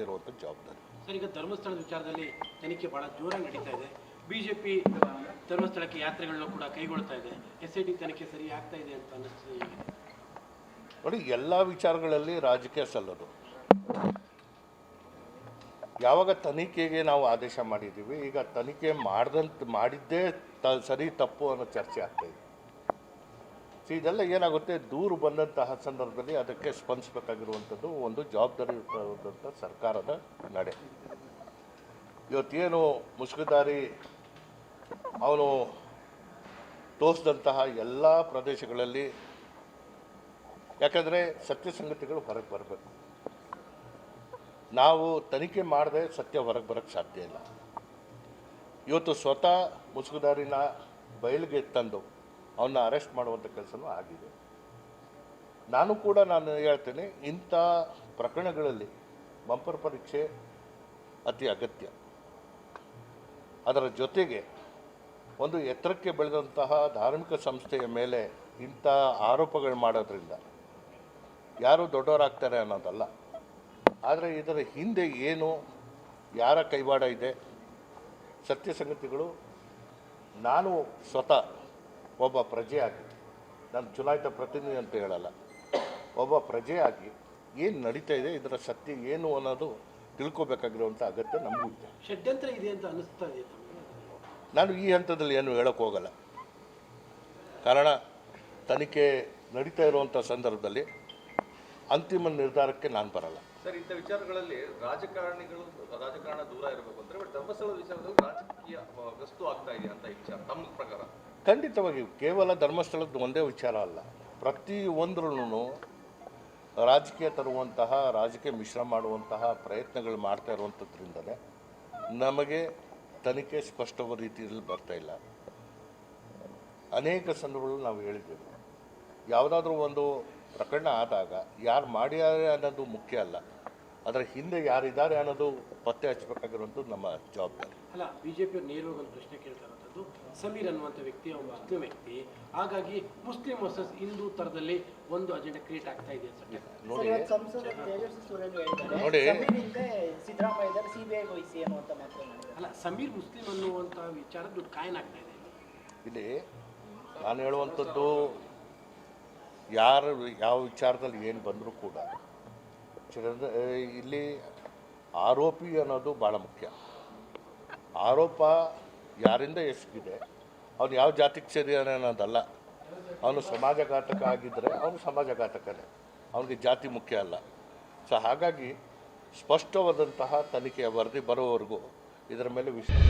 ಇರುವಂಥ ಜವಾಬ್ದಾರಿ. ಸರ್, ಈಗ ಧರ್ಮಸ್ಥಳದ ವಿಚಾರದಲ್ಲಿ ತನಿಖೆ ಭಾಳ ಜೋರಾಗಿ ನಡೀತಾ ಇದೆ. ಬಿಜೆಪಿ ಧರ್ಮಸ್ಥಳಕ್ಕೆ ಯಾತ್ರೆಗಳನ್ನೂ ಕೂಡ ಕೈಗೊಳ್ತಾ ಇದೆ. SIT ತನಿಖೆ ಸರಿ ಆಗ್ತಾ ಇದೆ ಅಂತ ಅನ್ನಿಸ್ತದೆ. ನೋಡಿ, ಎಲ್ಲ ವಿಚಾರಗಳಲ್ಲಿ ರಾಜಕೀಯ ಸಲ್ಲೋದು. ಯಾವಾಗ ತನಿಖೆಗೆ ನಾವು ಆದೇಶ ಮಾಡಿದ್ದೀವಿ, ಈಗ ತನಿಖೆ ಮಾಡಿದ್ದೇ ಸರಿ ತಪ್ಪು ಅನ್ನೋ ಚರ್ಚೆ ಆಗ್ತಾಯಿದೆ. ಇದೆಲ್ಲ ಏನಾಗುತ್ತೆ, ದೂರು ಬಂದಂತಹ ಸಂದರ್ಭದಲ್ಲಿ ಅದಕ್ಕೆ ಸ್ಪಂದಿಸಬೇಕಾಗಿರುವಂಥದ್ದು ಒಂದು ಜವಾಬ್ದಾರಿ ಇರುವಂಥ ಸರ್ಕಾರದ ನಡೆ. ಇವತ್ತೇನು ಮುಸುಕುದಾರಿ ಅವನು ತೋರಿಸಿದಂತಹ ಎಲ್ಲ ಪ್ರದೇಶಗಳಲ್ಲಿ, ಯಾಕಂದರೆ ಸತ್ಯ ಸಂಗತಿಗಳು ಹೊರಗೆ ಬರಬೇಕು. ನಾವು ತನಿಖೆ ಮಾಡದೆ ಸತ್ಯ ಹೊರಗೆ ಬರೋಕ್ಕೆ ಸಾಧ್ಯ ಇಲ್ಲ. ಇವತ್ತು ಸ್ವತಃ ಮುಸುಕುದಾರಿನ ಬಯಲಿಗೆ ತಂದು ಅವನ್ನ ಅರೆಸ್ಟ್ ಮಾಡುವಂಥ ಕೆಲಸನೂ ಆಗಿದೆ. ನಾನು ಹೇಳ್ತೇನೆ, ಇಂಥ ಪ್ರಕರಣಗಳಲ್ಲಿ ಬಂಪರ್ ಪರೀಕ್ಷೆ ಅತಿ ಅಗತ್ಯ. ಅದರ ಜೊತೆಗೆ ಒಂದು ಎತ್ತರಕ್ಕೆ ಬೆಳೆದಂತಹ ಧಾರ್ಮಿಕ ಸಂಸ್ಥೆಯ ಮೇಲೆ ಇಂಥ ಆರೋಪಗಳು ಮಾಡೋದ್ರಿಂದ ಯಾರು ದೊಡ್ಡವರಾಗ್ತಾರೆ ಅನ್ನೋದಲ್ಲ, ಆದರೆ ಇದರ ಹಿಂದೆ ಏನು, ಯಾರ ಕೈವಾಡ ಇದೆ, ಸತ್ಯ ಸಂಗತಿಗಳು. ನಾನು ಸ್ವತಃ ಒಬ್ಬ ಪ್ರಜೆಯಾಗಿ, ನಾನು ಚುನಾಯಿತ ಪ್ರತಿನಿಧಿ ಅಂತ ಹೇಳಲ್ಲ, ಒಬ್ಬ ಪ್ರಜೆಯಾಗಿ ಏನು ನಡೀತಾ ಇದೆ, ಇದರ ಸತ್ಯ ಏನು ಅನ್ನೋದು ತಿಳ್ಕೊಬೇಕಾಗಿರುವಂಥ ಅಗತ್ಯ ನಮಗೂ ಇದೆ. ಷಡ್ಯಂತ್ರ ಇದೆ ಅಂತ ಅನ್ನಿಸ್ತಾ ಇದೆ. ನಾನು ಈ ಹಂತದಲ್ಲಿ ಏನು ಹೇಳೋಕ್ಕೆ ಹೋಗಲ್ಲ, ಕಾರಣ ತನಿಖೆ ನಡೀತಾ ಇರುವಂಥ ಸಂದರ್ಭದಲ್ಲಿ ಅಂತಿಮ ನಿರ್ಧಾರಕ್ಕೆ ನಾನು ಬರಲ್ಲ. ಸರ್, ಇಂಥ ವಿಚಾರಗಳಲ್ಲಿ ರಾಜಕಾರಣ ದೂರ ಇರಬೇಕು ಅಂದರೆ, ಬಟ್ ಧರ್ಮಸ್ಥಳದ ವಿಚಾರದಲ್ಲಿ ರಾಜಕೀಯ ಗಸ್ತು ಆಗ್ತಾ ಇದೆ ಅಂತ ಈ ವಿಚಾರ ತಮ್ಮ ಪ್ರಕಾರ? ಖಂಡಿತವಾಗಿ ಕೇವಲ ಧರ್ಮಸ್ಥಳದ ಒಂದೇ ವಿಚಾರ ಅಲ್ಲ, ಪ್ರತಿಯೊಂದ್ರೂ ರಾಜಕೀಯ ತರುವಂತಹ, ರಾಜಕೀಯ ಮಿಶ್ರ ಮಾಡುವಂತಹ ಪ್ರಯತ್ನಗಳು ಮಾಡ್ತಾ ಇರುವಂಥದ್ರಿಂದಲೇ ನಮಗೆ ತನಿಖೆ ಸ್ಪಷ್ಟವಾದ ರೀತಿಯಲ್ಲಿ ಬರ್ತಾ ಇಲ್ಲ. ಅನೇಕ ಸಂದರ್ಭಗಳು ನಾವು ಹೇಳಿದ್ದೇವೆ, ಯಾವುದಾದ್ರೂ ಒಂದು ಪ್ರಕರಣ ಆದಾಗ ಯಾರು ಮಾಡ್ಯಾರೆ ಅನ್ನೋದು ಮುಖ್ಯ ಅಲ್ಲ, ಅದರ ಹಿಂದೆ ಯಾರಿದ್ದಾರೆ ಅನ್ನೋದು ಪತ್ತೆ ಹಚ್ಚಬೇಕಾಗಿರುವಂಥದ್ದು ನಮ್ಮ ಜವಾಬ್ದಾರಿ. ಅಲ್ಲ, ಬಿಜೆಪಿ ನೇರವಾಗಿ ಒಂದು ಪ್ರಶ್ನೆ ಕೇಳ್ತಾ ಇರೋಂಥದ್ದು, ಸಮೀರ್ ಅನ್ನುವಂಥ ವ್ಯಕ್ತಿ ಒಬ್ಬ ಮುಸ್ಲಿಂ ವ್ಯಕ್ತಿ, ಹಾಗಾಗಿ ಮುಸ್ಲಿಂ ವರ್ಸಸ್ ಹಿಂದೂ ಥರದಲ್ಲಿ ಒಂದು ಅಜೆಂಡಾ ಕ್ರಿಯೇಟ್ ಆಗ್ತಾ ಇದೆ ಅಂತ ನೋಡಿ. ಅಲ್ಲ, ಸಮೀರ್ ಮುಸ್ಲಿಂ ಅನ್ನುವಂಥ ವಿಚಾರ ದುಡ್ಡು ಕಾಯನ್ ಆಗ್ತಾ ಇದೆ. ಇಲ್ಲಿ ನಾನು ಹೇಳುವಂಥದ್ದು, ಯಾರು ಯಾವ ವಿಚಾರದಲ್ಲಿ ಏನು ಬಂದರೂ ಕೂಡ ಇಲ್ಲಿ ಆರೋಪಿ ಅನ್ನೋದು ಭಾಳ ಮುಖ್ಯ. ಆರೋಪ ಯಾರಿಂದ ಎಸಗಿದೆ, ಅವನು ಯಾವ ಜಾತಿಗೆ ಸೇರಿದಾನೆ ಅನ್ನೋದಲ್ಲ. ಅವನು ಸಮಾಜಘಾತಕ ಆಗಿದ್ದರೆ ಅವನು ಸಮಾಜಘಾತಕನೇ, ಅವನಿಗೆ ಜಾತಿ ಮುಖ್ಯ ಅಲ್ಲ. ಸೊ ಹಾಗಾಗಿ ಸ್ಪಷ್ಟವಾದಂತಹ ತನಿಖೆಯ ವರದಿ ಬರೋವರೆಗೂ ಇದರ ಮೇಲೆ ವಿಶ್ವಾಸ